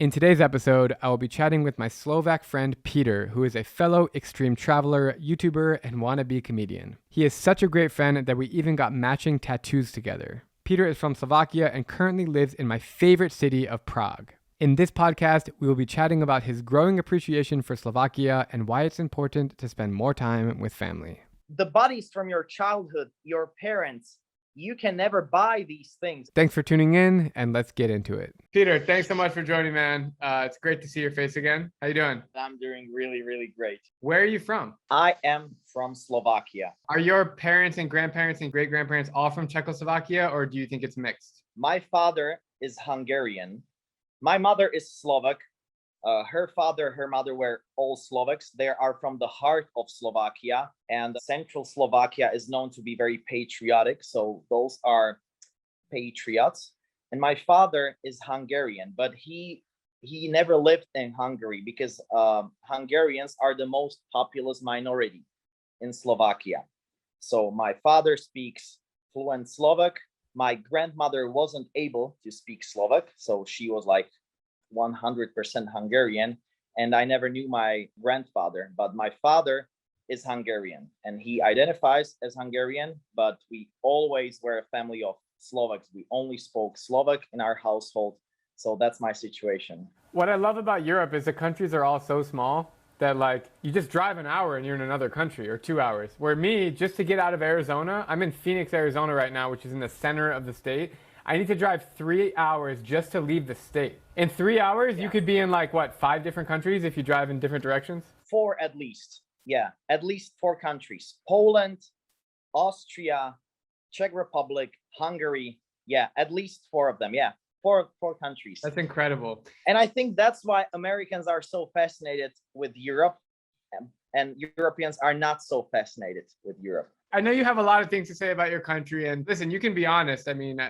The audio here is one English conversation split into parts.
In today's episode, I will be chatting with my Slovak friend Peter, who is a fellow extreme traveler, YouTuber, and wannabe comedian. He is such a great friend that we even got matching tattoos together. Peter is from Slovakia and currently lives in my favorite city of Prague. In this podcast, we will be chatting about his growing appreciation for Slovakia and why it's important to spend more time with family. The buddies from your childhood, your parents, you can never buy these things. Thanks for tuning in, and let's get into it. Peter, thanks so much for joining, man. It's great to see your face again. How you doing? I'm doing really, really great. Where are you from? I am from Slovakia. Are your parents and grandparents and great-grandparents all from Czechoslovakia, or do you think it's mixed? My father is Hungarian. My mother is Slovak. Her father, her mother were all Slovaks. They are from the heart of Slovakia, and central Slovakia is known to be very patriotic. So those are patriots. And my father is Hungarian, but he never lived in Hungary because Hungarians are the most populous minority in Slovakia. So my father speaks fluent Slovak. My grandmother wasn't able to speak Slovak, so she was like 100% Hungarian, and I never knew my grandfather, but my father is Hungarian and he identifies as Hungarian, but we always were a family of Slovaks. We only spoke Slovak in our household, so that's my situation. What I love about Europe is the countries are all so small that like you just drive an hour and you're in another country, or 2 hours. Where me, just to get out of Arizona, I'm in Phoenix, Arizona right now, which is in the center of the state. I need to drive 3 hours just to leave the state. In 3 hours, you could be in like, what, 5 different countries if you drive in different directions? 4 at least. Yeah, at least 4 countries. Poland, Austria, Czech Republic, Hungary. Yeah, at least 4 of them. Yeah, four countries. That's incredible. And I think that's why Americans are so fascinated with Europe, and Europeans are not so fascinated with Europe. I know you have a lot of things to say about your country, and listen, you can be honest. I mean,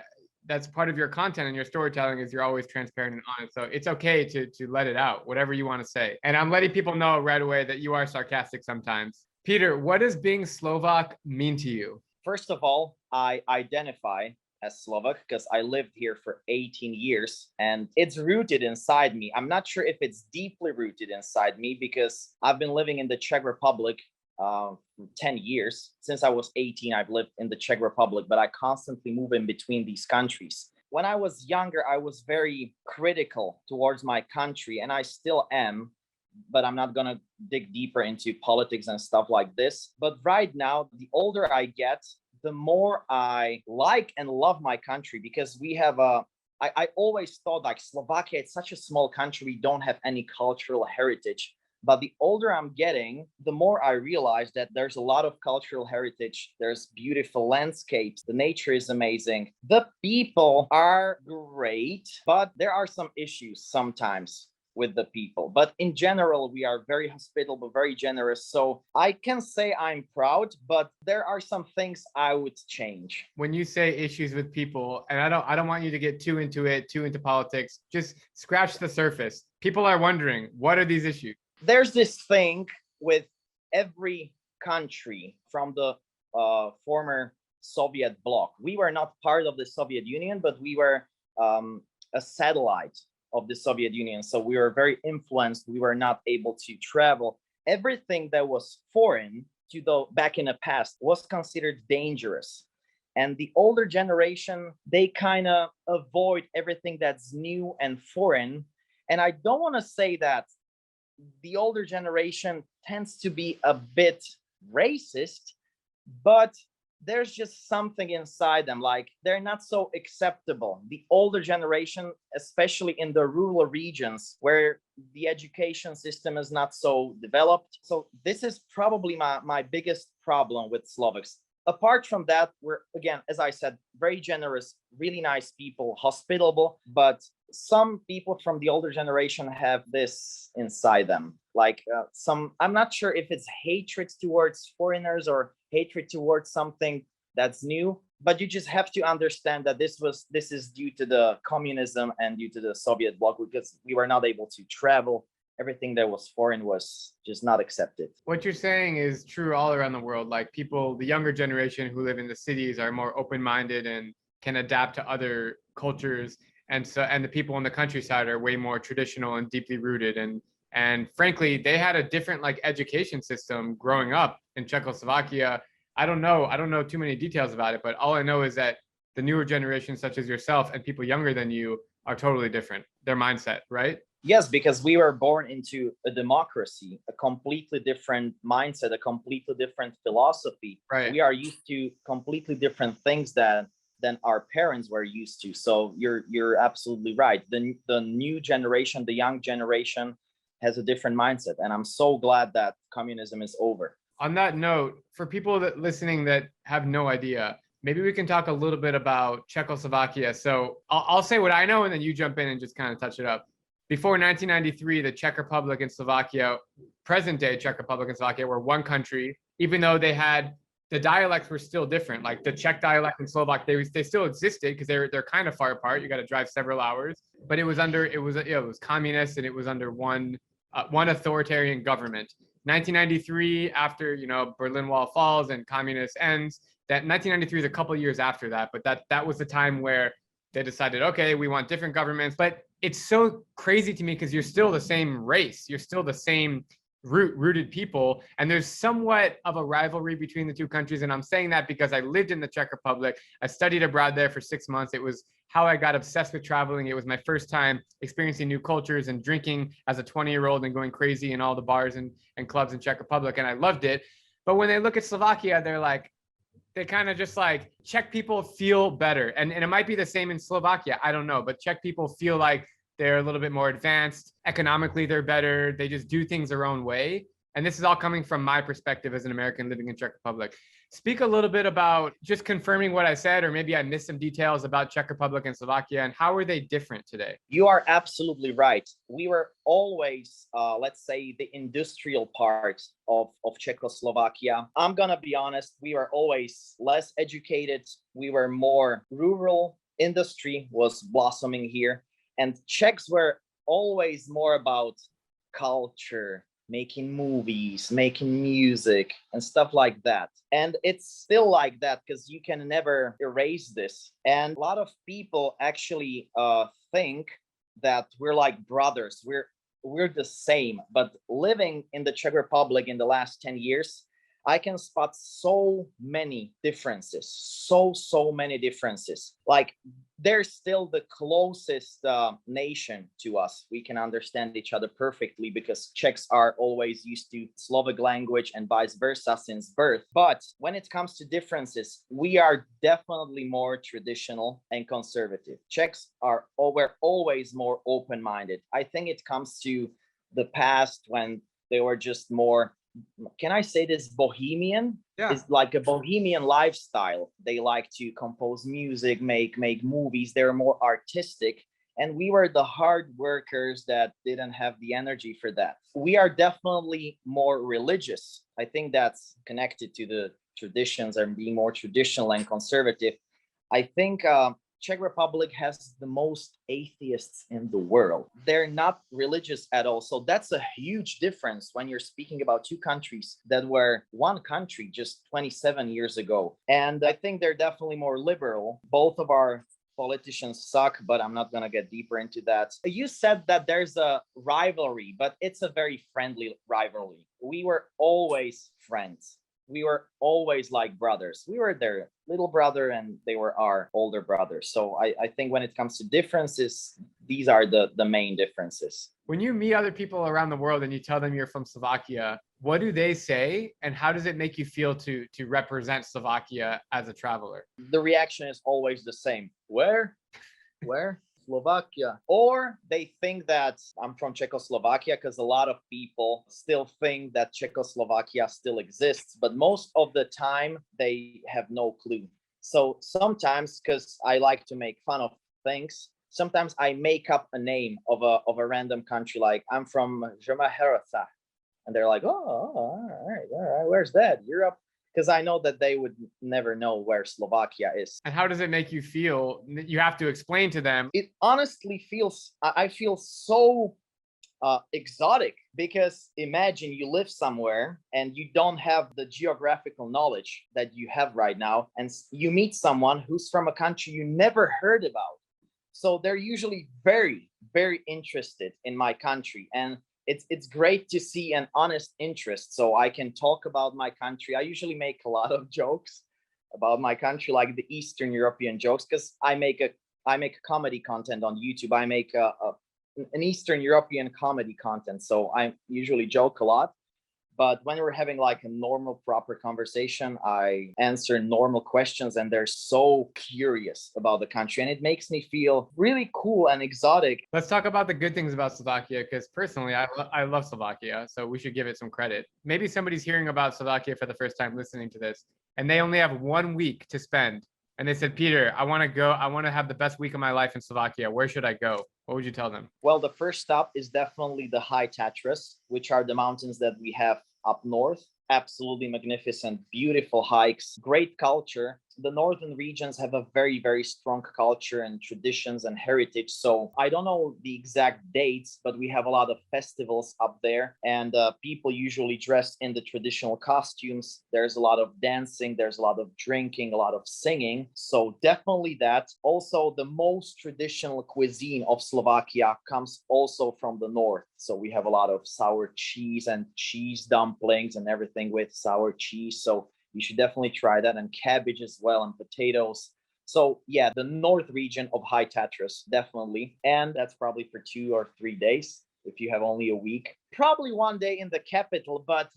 that's part of your content and your storytelling is you're always transparent and honest. So it's okay to let it out, whatever you want to say. And I'm letting people know right away that you are sarcastic sometimes. Peter, what does being Slovak mean to you? First of all, I identify as Slovak because I lived here for 18 years and it's rooted inside me. I'm not sure if it's deeply rooted inside me because I've been living in the Czech Republic 10 years. Since I was 18, I've lived in the Czech Republic, but I constantly move in between these countries. When I was younger, I was very critical towards my country, and I still am, but I'm not gonna dig deeper into politics and stuff like this. But right now, the older I get, the more I like and love my country, because we have I always thought like Slovakia, it's such a small country, we don't have any cultural heritage. But the older I'm getting, the more I realize that there's a lot of cultural heritage. There's beautiful landscapes. The nature is amazing. The people are great, but there are some issues sometimes with the people. But in general, we are very hospitable, very generous. So I can say I'm proud, but there are some things I would change. When you say issues with people, and I don't want you to get too into politics, just scratch the surface. People are wondering, what are these issues? There's this thing with every country from the former Soviet bloc. We were not part of the Soviet Union, but we were a satellite of the Soviet Union. So we were very influenced. We were not able to travel. Everything that was foreign to the back in the past was considered dangerous. And the older generation, they kind of avoid everything that's new and foreign. And I don't want to say that the older generation tends to be a bit racist, but there's just something inside them, like they're not so acceptable. The older generation, especially in the rural regions where the education system is not so developed. So this is probably my biggest problem with Slovaks. Apart from that, we're, again, as I said, very generous, really nice people, hospitable, but some people from the older generation have this inside them. Like I'm not sure if it's hatred towards foreigners or hatred towards something that's new, but you just have to understand that this is due to the communism and due to the Soviet bloc, because we were not able to travel. Everything that was foreign was just not accepted. What you're saying is true all around the world. Like people, the younger generation who live in the cities are more open-minded and can adapt to other cultures. and the people in the countryside are way more traditional and deeply rooted. And frankly, they had a different like education system growing up in Czechoslovakia. I don't know too many details about it, but all I know is that the newer generation, such as yourself and people younger than you, are totally different. Their mindset, right? Yes, because we were born into a democracy, a completely different mindset, a completely different philosophy. Right. We are used to completely different things than our parents were used to. So you're absolutely right. The new generation, the young generation, has a different mindset, and I'm so glad that communism is over. On that note, for people that listening that have no idea, maybe we can talk a little bit about Czechoslovakia. So I'll say what I know, and then you jump in and just kind of touch it up. Before 1993, the Czech Republic and Slovakia, present day Czech Republic and Slovakia, were one country, even though they had the dialects were still different. Like the Czech dialect and Slovak, they still existed because they're kind of far apart. You got to drive several hours, but it was communist, and it was under one authoritarian government. 1993, after Berlin Wall falls and communist ends, that 1993 is a couple of years after that, but that was the time where they decided, okay, we want different governments. But it's so crazy to me because you're still the same race, you're still the same rooted people, and there's somewhat of a rivalry between the two countries. And I'm saying that because I lived in the Czech Republic. I studied abroad there for 6 months. It was how I got obsessed with traveling. It was my first time experiencing new cultures and drinking as a 20-year-old and going crazy in all the bars and clubs in Czech Republic, and I loved it. But when they look at Slovakia, they kind of just like, Czech people feel better. And it might be the same in Slovakia, I don't know, but Czech people feel like they're a little bit more advanced. Economically, they're better. They just do things their own way. And this is all coming from my perspective as an American living in Czech Republic. Speak a little bit about just confirming what I said, or maybe I missed some details about Czech Republic and Slovakia, and how are they different today? You are absolutely right. We were always, let's say, the industrial part of Czechoslovakia. I'm going to be honest, we were always less educated. We were more rural. Industry was blossoming here. And Czechs were always more about culture, making movies, making music, and stuff like that. And it's still like that because you can never erase this. And a lot of people actually think that we're like brothers. We're the same. But living in the Czech Republic in the last 10 years, I can spot so many differences, so many differences. Like, they're still the closest nation to us. We can understand each other perfectly because Czechs are always used to Slovak language and vice versa since birth. But when it comes to differences, we are definitely more traditional and conservative. Czechs were always more open-minded. I think it comes to the past when they were just more, can I say this, bohemian? Yeah. It's like a bohemian lifestyle. They like to compose music, make movies. They're more artistic. And we were the hard workers that didn't have the energy for that. We are definitely more religious. I think that's connected to the traditions and being more traditional and conservative. I think Czech Republic has the most atheists in the world. They're not religious at all. So that's a huge difference when you're speaking about two countries that were one country just 27 years ago. And I think they're definitely more liberal. Both of our politicians suck, but I'm not going to get deeper into that. You said that there's a rivalry, but it's a very friendly rivalry. We were always friends. We were always like brothers. We were their little brother and they were our older brother. So I think when it comes to differences, these are the main differences. When you meet other people around the world and you tell them you're from Slovakia, what do they say? And how does it make you feel to represent Slovakia as a traveler? The reaction is always the same. Where? Slovakia. Or they think that I'm from Czechoslovakia, because a lot of people still think that Czechoslovakia still exists, but most of the time they have no clue. So sometimes, because I like to make fun of things, sometimes I make up a name of a random country, like I'm from Jamaherasa, and they're like, oh, all right, where's that? Europe? Because I know that they would never know where Slovakia is. And how does it make you feel? You have to explain to them. It honestly feels, I feel so exotic, because imagine you live somewhere and you don't have the geographical knowledge that you have right now, and you meet someone who's from a country you never heard about. So they're usually very, very interested in my country. And it's great to see an honest interest. So I can talk about my country. I usually make a lot of jokes about my country, like the Eastern European jokes, because I make comedy content on YouTube. I make an Eastern European comedy content. So I usually joke a lot. But when we're having like a normal, proper conversation, I answer normal questions, and they're so curious about the country. And it makes me feel really cool and exotic. Let's talk about the good things about Slovakia, because personally, I love Slovakia, so we should give it some credit. Maybe somebody's hearing about Slovakia for the first time listening to this, and they only have 1 week to spend. And they said, Peter, I want to go. I want to have the best week of my life in Slovakia. Where should I go? What would you tell them? Well, the first stop is definitely the High Tatras, which are the mountains that we have up north. Absolutely magnificent, beautiful hikes, great culture. The northern regions have a very, very strong culture and traditions and heritage. So I don't know the exact dates, but we have a lot of festivals up there, and people usually dress in the traditional costumes. There's a lot of dancing, there's a lot of drinking, a lot of singing. So definitely that. Also, the most traditional cuisine of Slovakia comes also from the north. So we have a lot of sour cheese and cheese dumplings and everything with sour cheese. So you should definitely try that, and cabbage as well, and potatoes. So yeah, the north region of High Tatras, definitely. And that's probably for 2 or 3 days if you have only a week. Probably 1 day in the capital, but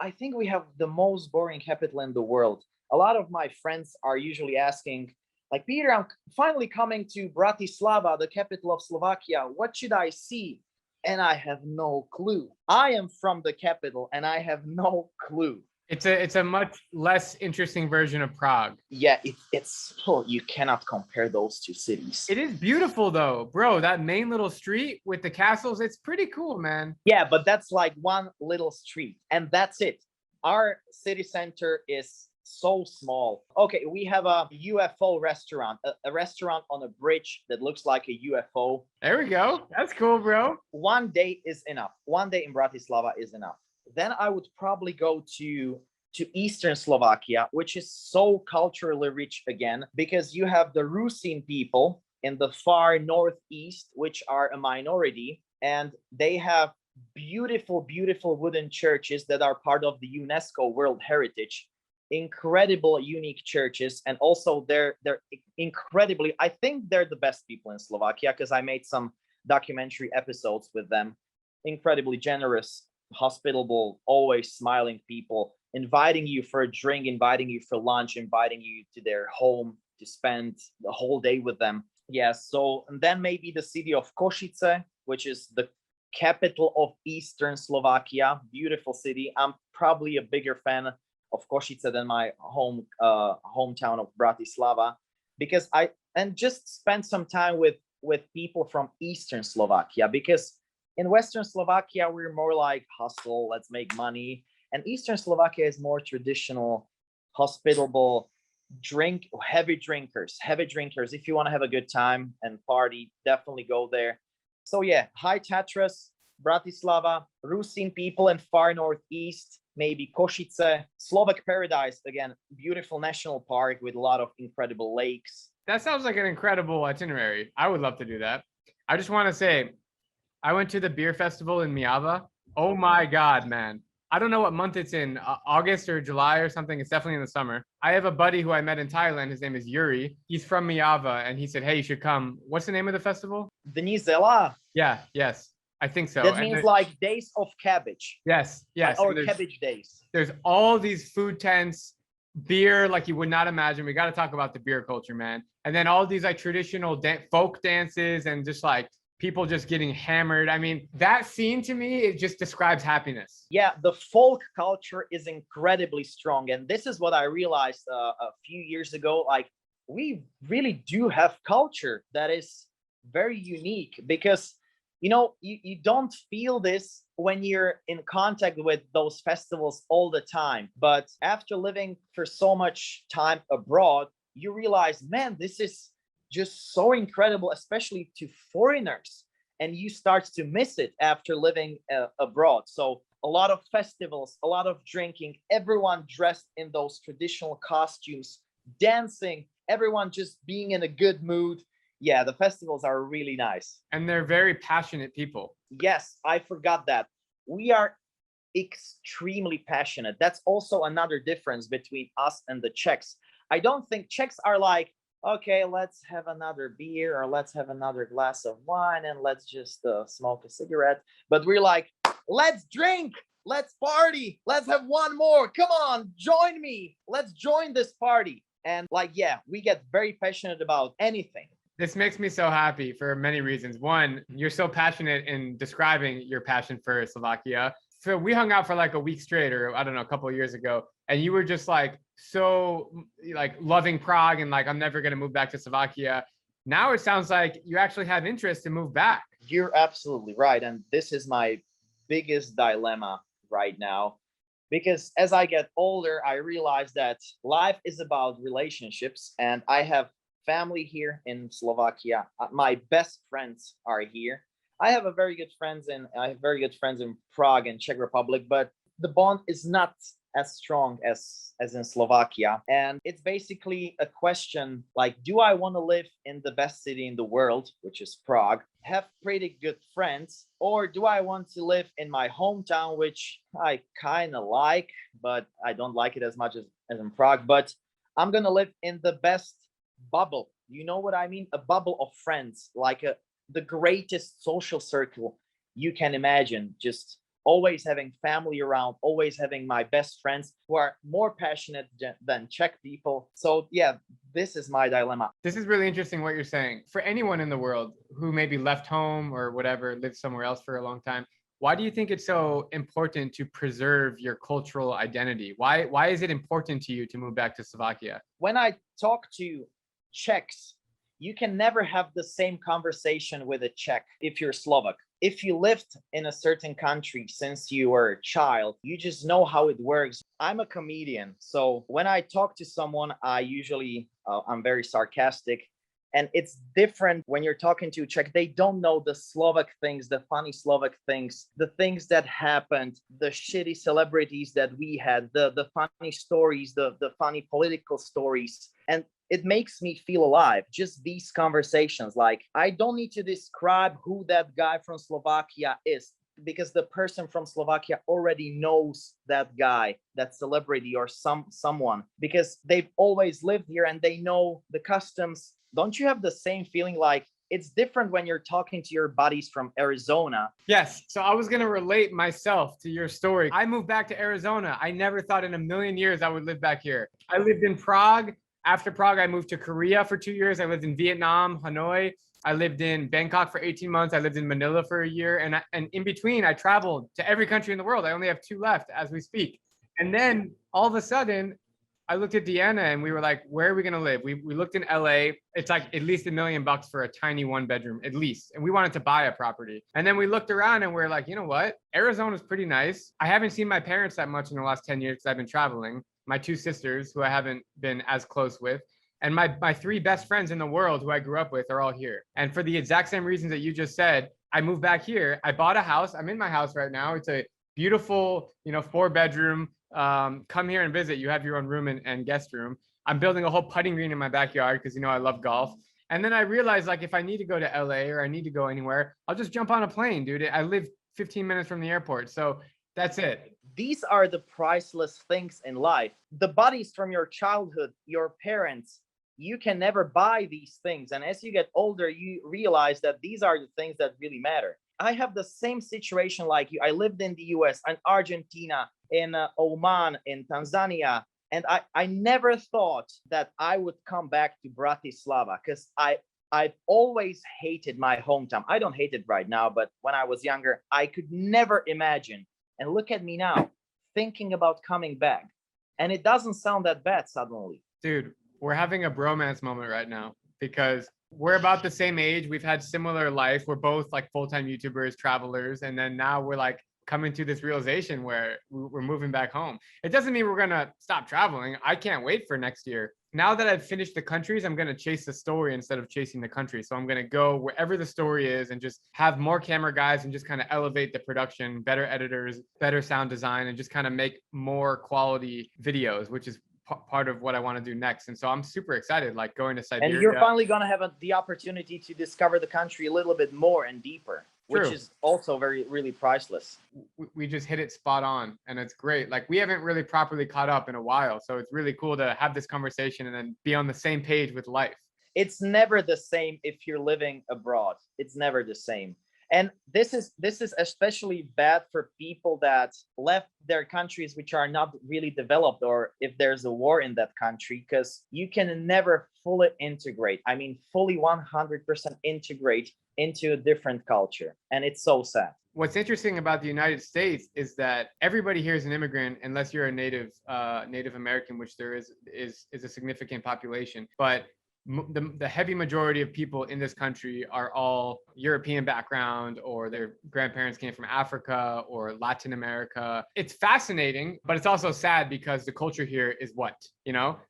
I think we have the most boring capital in the world. A lot of my friends are usually asking, like, Peter, I'm finally coming to Bratislava, the capital of Slovakia. What should I see? And I have no clue. I am from the capital and I have no clue. It's a much less interesting version of Prague. Yeah, it's you cannot compare those two cities. It is beautiful though, bro. That main little street with the castles, it's pretty cool, man. Yeah, but that's like one little street, and that's it. Our city center is so small. Okay, we have a UFO restaurant, a restaurant on a bridge that looks like a UFO. There we go. That's cool, bro. 1 day is enough. 1 day in Bratislava is enough. Then I would probably go to Eastern Slovakia, which is so culturally rich again, because you have the Rusin people in the far northeast, which are a minority, and they have beautiful, beautiful wooden churches that are part of the UNESCO World Heritage. Incredible, unique churches, and also they're incredibly. I think they're the best people in Slovakia, because I made some documentary episodes with them. Incredibly generous, hospitable, always smiling people, inviting you for a drink, inviting you for lunch, inviting you to their home to spend the whole day with them. Yeah, so and then maybe the city of Košice, which is the capital of Eastern Slovakia. Beautiful city. I'm probably a bigger fan of Košice than my hometown of Bratislava, because I just spend some time with people from Eastern Slovakia, because in Western Slovakia, we're more like hustle, let's make money. And Eastern Slovakia is more traditional, hospitable, heavy drinkers. If you want to have a good time and party, definitely go there. So yeah, High Tatras, Bratislava, Rusin people in far northeast, maybe Košice, Slovak Paradise, again, beautiful national park with a lot of incredible lakes. That sounds like an incredible itinerary. I would love to do that. I just want to say, I went to the beer festival in Miava. Oh my God, man. I don't know what month it's in, August or July or something. It's definitely in the summer. I have a buddy who I met in Thailand. His name is Yuri. He's from Miava, and he said, hey, you should come. What's the name of the festival? Dni Zela. Yeah, yes. I think so. That means like days of cabbage. Yes, yes. Or cabbage days. There's all these food tents, beer like you would not imagine. We got to talk about the beer culture, man. And then all these like traditional folk dances and just like people just getting hammered. I mean, that scene to me, it just describes happiness. Yeah, the folk culture is incredibly strong. And this is what I realized a few years ago. Like, we really do have culture that is very unique, because, you don't feel this when you're in contact with those festivals all the time. But after living for so much time abroad, you realize, man, this is just so incredible, especially to foreigners, and you start to miss it after living abroad. So a lot of festivals, a lot of drinking, everyone dressed in those traditional costumes, dancing, everyone just being in a good mood. Yeah, the festivals are really nice. And they're very passionate people. Yes, I forgot that. We are extremely passionate. That's also another difference between us and the Czechs. I don't think Czechs are like, okay, let's have another beer or let's have another glass of wine and let's just smoke a cigarette. But we're like, let's drink, let's party, let's have one more. Come on, join me. Let's join this party. And like, yeah, we get very passionate about anything. This makes me so happy for many reasons. One, you're so passionate in describing your passion for Slovakia. So we hung out for like a week straight, or I don't know, a couple of years ago, and you were just like so like loving Prague and like, I'm never going to move back to Slovakia. Now it sounds like you actually have interest to move back. You're absolutely right. And this is my biggest dilemma right now. Because as I get older, I realize that life is about relationships, and I have family here in Slovakia. My best friends are here. I have very good friends in Prague and Czech Republic, but the bond is not as strong as in Slovakia. And it's basically a question like, do I want to live in the best city in the world, which is Prague, have pretty good friends, or do I want to live in my hometown, which I kind of like, but I don't like it as much as in Prague, but I'm going to live in the best bubble. You know what I mean? A bubble of friends, like the greatest social circle you can imagine, just always having family around, always having my best friends who are more passionate than Czech people. So yeah, this is my dilemma. This is really interesting what you're saying. For anyone in the world who maybe left home or whatever, lived somewhere else for a long time, why do you think it's so important to preserve your cultural identity? Why is it important to you to move back to Slovakia? When I talk to Czechs, you can never have the same conversation with a Czech if you're Slovak. If you lived in a certain country since you were a child, you just know how it works. I'm a comedian, so when I talk to someone, I usually, I'm very sarcastic. And it's different when you're talking to a Czech. They don't know the Slovak things, the funny Slovak things, the things that happened, the shitty celebrities that we had, the funny stories, the funny political stories. And it makes me feel alive. Just these conversations. Like, I don't need to describe who that guy from Slovakia is, because the person from Slovakia already knows that guy, that celebrity or someone, because they've always lived here and they know the customs. Don't you have the same feeling? Like, it's different when you're talking to your buddies from Arizona. Yes. So I was going to relate myself to your story. I moved back to Arizona. I never thought in a million years I would live back here. I lived in Prague. After Prague, I moved to Korea for 2 years. I lived in Vietnam, Hanoi. I lived in Bangkok for 18 months. I lived in Manila for a year. And in between, I traveled to every country in the world. I only have 2 left as we speak. And then all of a sudden, I looked at Deanna and we were like, where are we going to live? We looked in LA. It's like at least $1 million for a tiny 1-bedroom, at least. And we wanted to buy a property. And then we looked around and we're like, you know what? Arizona's pretty nice. I haven't seen my parents that much in the last 10 years because I've been traveling. My 2 sisters, who I haven't been as close with, and my 3 best friends in the world who I grew up with are all here. And for the exact same reasons that you just said, I moved back here. I bought a house. I'm in my house right now. It's a beautiful, 4-bedroom. Come here and visit. You have your own room and guest room. I'm building a whole putting green in my backyard because I love golf. And then I realized, like, if I need to go to LA or I need to go anywhere, I'll just jump on a plane, dude. I live 15 minutes from the airport. So that's it. These are the priceless things in life. The buddies from your childhood, your parents, you can never buy these things. And as you get older, you realize that these are the things that really matter. I have the same situation like you. I lived in the US, in Argentina, in Oman, in Tanzania. And I never thought that I would come back to Bratislava because I've always hated my hometown. I don't hate it right now, but when I was younger, I could never imagine. And look at me now, thinking about coming back. And it doesn't sound that bad suddenly. Dude, we're having a bromance moment right now because we're about the same age. We've had similar life. We're both like full-time YouTubers, travelers. And then now we're like coming to this realization where we're moving back home. It doesn't mean we're going to stop traveling. I can't wait for next year. Now that I've finished the countries, I'm going to chase the story instead of chasing the country. So I'm going to go wherever the story is and just have more camera guys and just kind of elevate the production, better editors, better sound design, and just kind of make more quality videos, which is part of what I want to do next. And so I'm super excited, like going to Siberia. And you're finally going to have the opportunity to discover the country a little bit more and deeper, True. which is also really priceless. We just hit it spot on, and it's great. Like we haven't really properly caught up in a while. So it's really cool to have this conversation and then be on the same page with life. It's never the same if you're living abroad. It's never the same. And this is especially bad for people that left their countries which are not really developed, or if there's a war in that country, because you can never fully integrate. I mean, fully 100% integrate into a different culture. And it's so sad. What's interesting about the United States is that everybody here is an immigrant, unless you're a Native American, which there is a significant population. But the heavy majority of people in this country are all European background, or their grandparents came from Africa or Latin America. It's fascinating, but it's also sad because the culture here is what,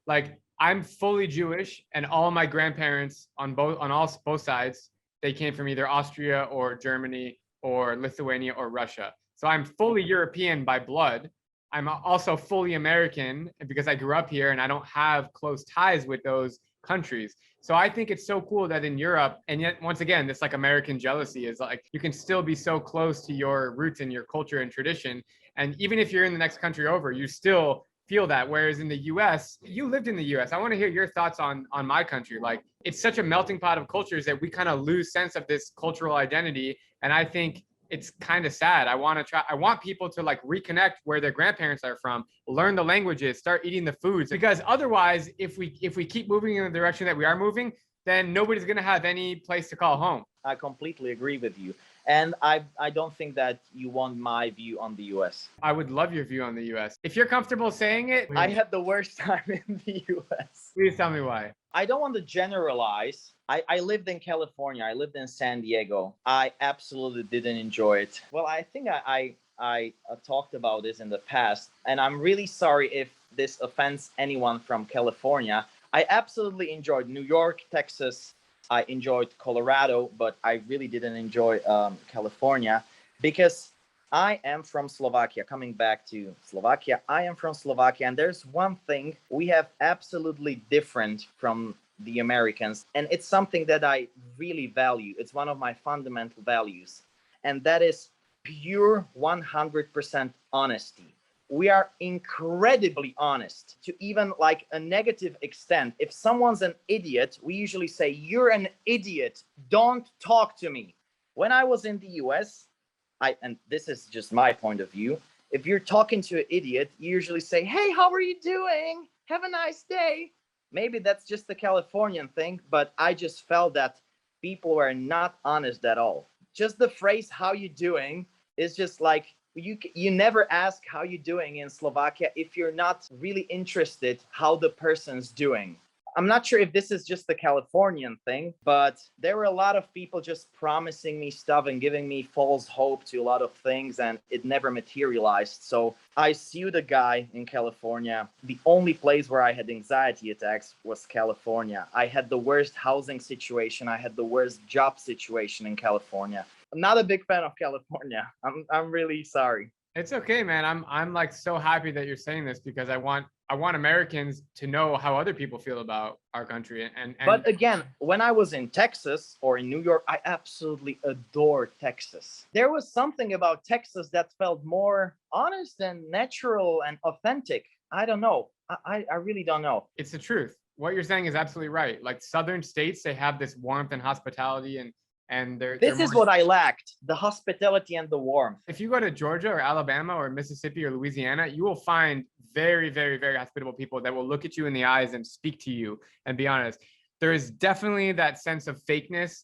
like I'm fully Jewish, and all my grandparents on both sides, they came from either Austria or Germany or Lithuania or Russia. So I'm fully European by blood. I'm also fully American because I grew up here and I don't have close ties with those countries. So I think it's so cool that in Europe, and yet once again, this like American jealousy is like you can still be so close to your roots and your culture and tradition. And even if you're in the next country over, you still feel that. Whereas in the US, you lived in the US. I want to hear your thoughts on my country. Like it's such a melting pot of cultures that we kind of lose sense of this cultural identity. And I think it's kind of sad. I want people to like reconnect where their grandparents are from, learn the languages, start eating the foods, because otherwise, if we keep moving in the direction that we are moving, then nobody's going to have any place to call home. I completely agree with you. And I don't think that you want my view on the US. I would love your view on the US. If you're comfortable saying it. I had the worst time in the US. Please tell me why. I don't want to generalize. I lived in California. I lived in San Diego. I absolutely didn't enjoy it. Well, I think I talked about this in the past, and I'm really sorry if this offends anyone from California. I absolutely enjoyed New York, Texas. I enjoyed Colorado, but I really didn't enjoy California because I am from Slovakia. Coming back to Slovakia, I am from Slovakia, and there's one thing we have absolutely different from the Americans, and it's something that I really value. It's one of my fundamental values, and that is pure 100% honesty. We are incredibly honest to even like a negative extent. If someone's an idiot, we usually say, "You're an idiot. Don't talk to me." When I was in the US, and this is just my point of view, if you're talking to an idiot, you usually say, "Hey, how are you doing? Have a nice day." Maybe that's just the Californian thing, but I just felt that people were not honest at all. Just the phrase "how you doing" is just like you never ask how you doing in Slovakia if you're not really interested how the person's doing. I'm not sure if this is just the Californian thing, but there were a lot of people just promising me stuff and giving me false hope to a lot of things, and it never materialized. So I sued a guy in California. The only place where I had anxiety attacks was California. I had the worst housing situation. I had the worst job situation in California. I'm not a big fan of California. I'm really sorry. It's okay, man. I'm like so happy that you're saying this because I want Americans to know how other people feel about our country. And But again, when I was in Texas or in New York, I absolutely adored Texas. There was something about Texas that felt more honest and natural and authentic. I don't know. I really don't know. It's the truth. What you're saying is absolutely right. Like southern states, they have this warmth and hospitality, and this is what I lacked, the hospitality and the warmth. If you go to Georgia or Alabama or Mississippi or Louisiana, you will find very, very, very hospitable people that will look at you in the eyes and speak to you and be honest. There is definitely that sense of fakeness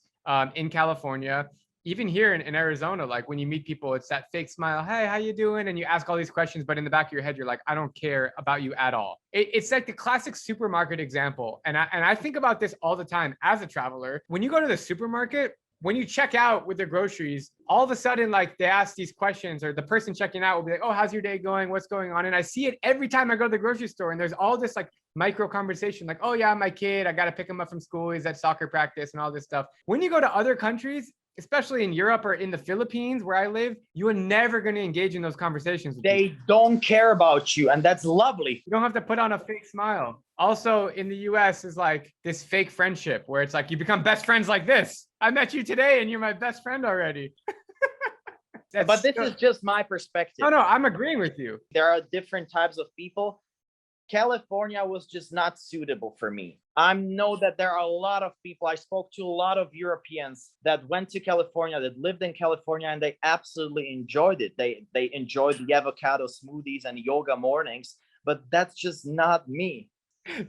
in California. Even here in Arizona, like when you meet people, it's that fake smile. Hey, how you doing? And you ask all these questions, but in the back of your head, you're like, I don't care about you at all. It's like the classic supermarket example. And I think about this all the time as a traveler. When you go to the supermarket, when you check out with the groceries, all of a sudden, like they ask these questions, or the person checking out will be like, "Oh, how's your day going? What's going on?" And I see it every time I go to the grocery store, and there's all this like micro conversation, like, "Oh yeah, my kid, I got to pick him up from school. He's at soccer practice," and all this stuff. When you go to other countries, especially in Europe or in the Philippines where I live, you are never going to engage in those conversations with people. They don't care about you, and that's lovely. You don't have to put on a fake smile. Also, in the US is like this fake friendship where it's like you become best friends like this. I met you today and you're my best friend already. But this is just my perspective. No, I'm agreeing with you. There are different types of people. California was just not suitable for me. I know that there are a lot of people. I spoke to a lot of Europeans that went to California, that lived in California, and they absolutely enjoyed it. They enjoyed the avocado smoothies and yoga mornings, but that's just not me.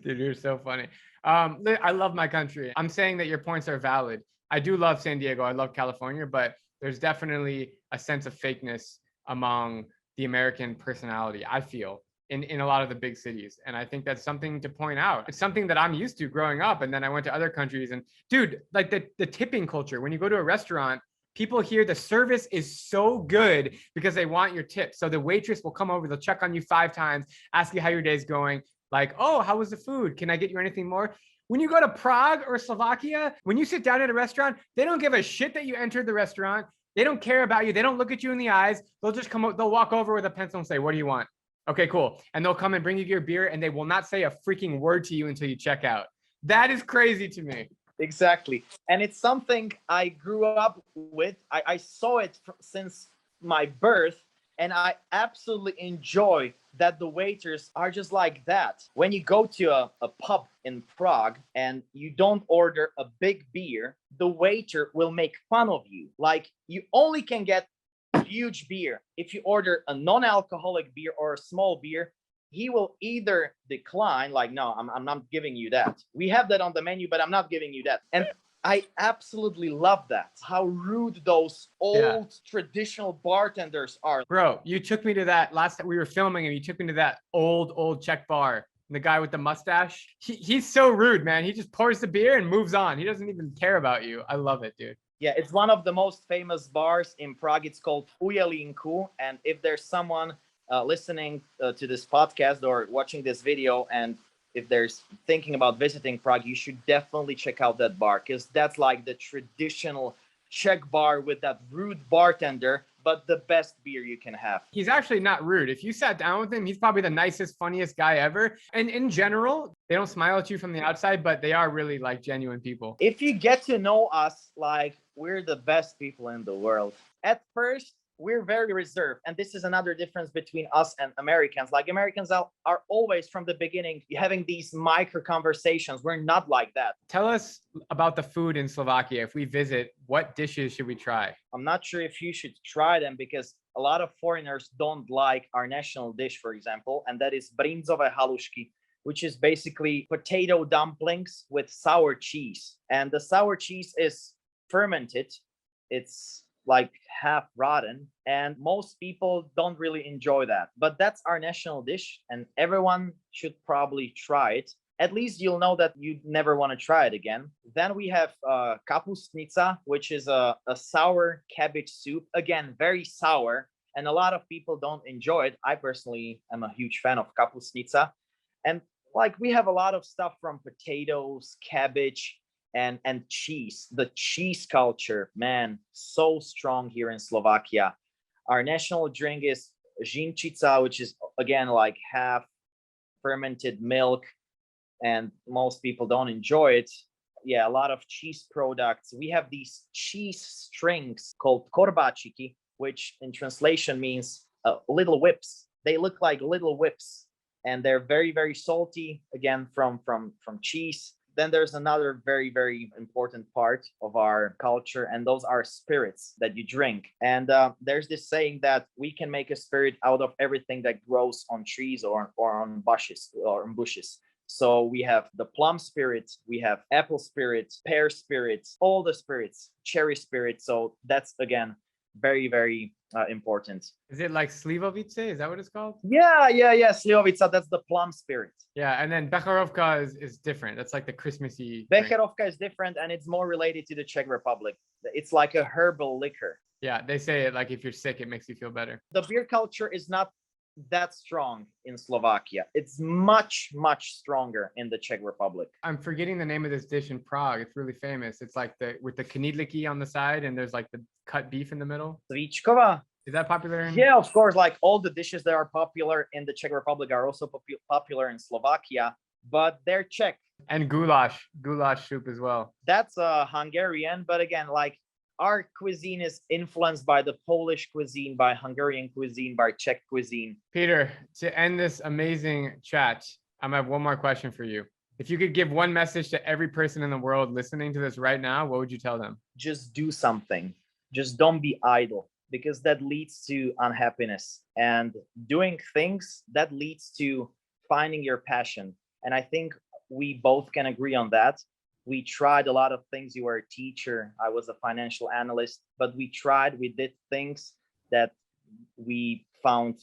Dude, you're so funny. I love my country. I'm saying that your points are valid. I do love San Diego. I love California, but there's definitely a sense of fakeness among the American personality, I feel, in a lot of the big cities. And I think that's something to point out. It's something that I'm used to growing up. And then I went to other countries and dude, like the tipping culture, when you go to a restaurant, people hear the service is so good because they want your tip. So the waitress will come over, they'll check on you 5 times, ask you how your day's going. Like, oh, how was the food? Can I get you anything more? When you go to Prague or Slovakia, when you sit down at a restaurant, they don't give a shit that you entered the restaurant. They don't care about you. They don't look at you in the eyes. They'll just they'll walk over with a pencil and say, what do you want? Okay, cool. And they'll come and bring you your beer and they will not say a freaking word to you until you check out. That is crazy to me. Exactly. And it's something I grew up with. I saw it since my birth. And I absolutely enjoy that the waiters are just like that. When you go to a pub in Prague and you don't order a big beer, the waiter will make fun of you. Like, you only can get huge beer. If you order a non-alcoholic beer or a small beer, he will either decline, like, no, I'm not giving you that. We have that on the menu, but I'm not giving you that. And I absolutely love that. How rude those old traditional bartenders are. Bro, you took me to that last time we were filming and you took me to that old Czech bar. And the guy with the mustache, he's so rude, man. He just pours the beer and moves on. He doesn't even care about you. I love it, dude. Yeah, it's one of the most famous bars in Prague. It's called Ujelinku. And if there's someone listening to this podcast or watching this video, and if there's thinking about visiting Prague, you should definitely check out that bar, because that's like the traditional Czech bar with that rude bartender, but the best beer you can have. He's actually not rude. If you sat down with him, he's probably the nicest, funniest guy ever. And in general, they don't smile at you from the outside, but they are really like genuine people. If you get to know us, like, we're the best people in the world. At first, we're very reserved. And this is another difference between us and Americans. Like, Americans are always from the beginning having these micro conversations. We're not like that. Tell us about the food in Slovakia. If we visit, what dishes should we try? I'm not sure if you should try them, because a lot of foreigners don't like our national dish, for example, and that is brinzové halušky, which is basically potato dumplings with sour cheese. And the sour cheese is fermented. It's like half rotten, and most people don't really enjoy that, but that's our national dish and everyone should probably try it. At least you'll know that you never want to try it again. Then we have kapustnica, which is a sour cabbage soup, again very sour, and a lot of people don't enjoy it. I personally am a huge fan of kapustnica. And like, we have a lot of stuff from potatoes, cabbage, and cheese. The cheese culture, man, so strong here in Slovakia. Our national drink is žinčica, which is again like half fermented milk, and most people don't enjoy it. Yeah, a lot of cheese products. We have these cheese strings called korbáčiky, which in translation means little whips. They look like little whips, and they're very, very salty, again from cheese. Then there's another very, very important part of our culture, and those are spirits that you drink. And there's this saying that we can make a spirit out of everything that grows on trees or on bushes or on bushes. So we have the plum spirit, we have apple spirit, pear spirit, all the spirits, cherry spirit. So that's, again, very, very important. Is it like slivovice? Is that what it's called? Yeah. Slivovica, that's the plum spirit. Yeah, and then becherovka is different. That's like the Christmassy drink. Becherovka is different, and it's more related to the Czech Republic. It's like a herbal liquor. Yeah, they say it like if you're sick, it makes you feel better. The beer culture is not that strong in Slovakia. It's much, much stronger in the Czech Republic. I'm forgetting the name of this dish in Prague. It's really famous. It's like with the knedlíky on the side, and there's like the cut beef in the middle. Svíčková. Is that popular? Yeah, of course. Like all the dishes that are popular in the Czech Republic are also popular in Slovakia, but they're Czech. And goulash soup as well. That's Hungarian, but again, like our cuisine is influenced by the Polish cuisine, by Hungarian cuisine, by Czech cuisine. Peter, to end this amazing chat, I'm gonna have one more question for you. If you could give one message to every person in the world listening to this right now, what would you tell them? Just do something. Just don't be idle, because that leads to unhappiness. And doing things, that leads to finding your passion. And I think we both can agree on that. We tried a lot of things. You were a teacher, I was a financial analyst, but we did things that we found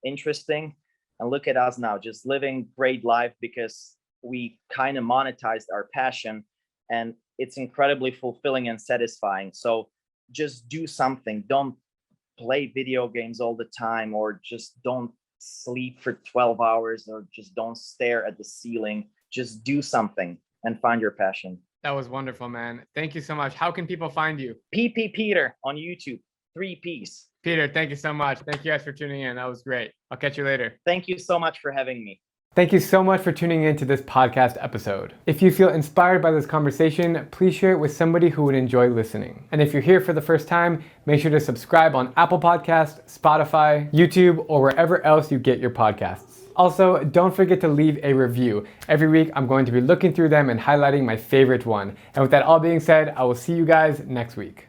interesting. And look at us now, just living great life because we kind of monetized our passion, and it's incredibly fulfilling and satisfying. So just do something. Don't play video games all the time, or just don't sleep for 12 hours, or just don't stare at the ceiling. Just do something and find your passion. That was wonderful, man. Thank you so much. How can people find you? PPPeter on YouTube, 3 Ps. Peter, thank you so much. Thank you guys for tuning in. That was great. I'll catch you later. Thank you so much for having me. Thank you so much for tuning in to this podcast episode. If you feel inspired by this conversation, please share it with somebody who would enjoy listening. And if you're here for the first time, make sure to subscribe on Apple Podcasts, Spotify, YouTube, or wherever else you get your podcasts. Also, don't forget to leave a review. Every week, I'm going to be looking through them and highlighting my favorite one. And with that all being said, I will see you guys next week.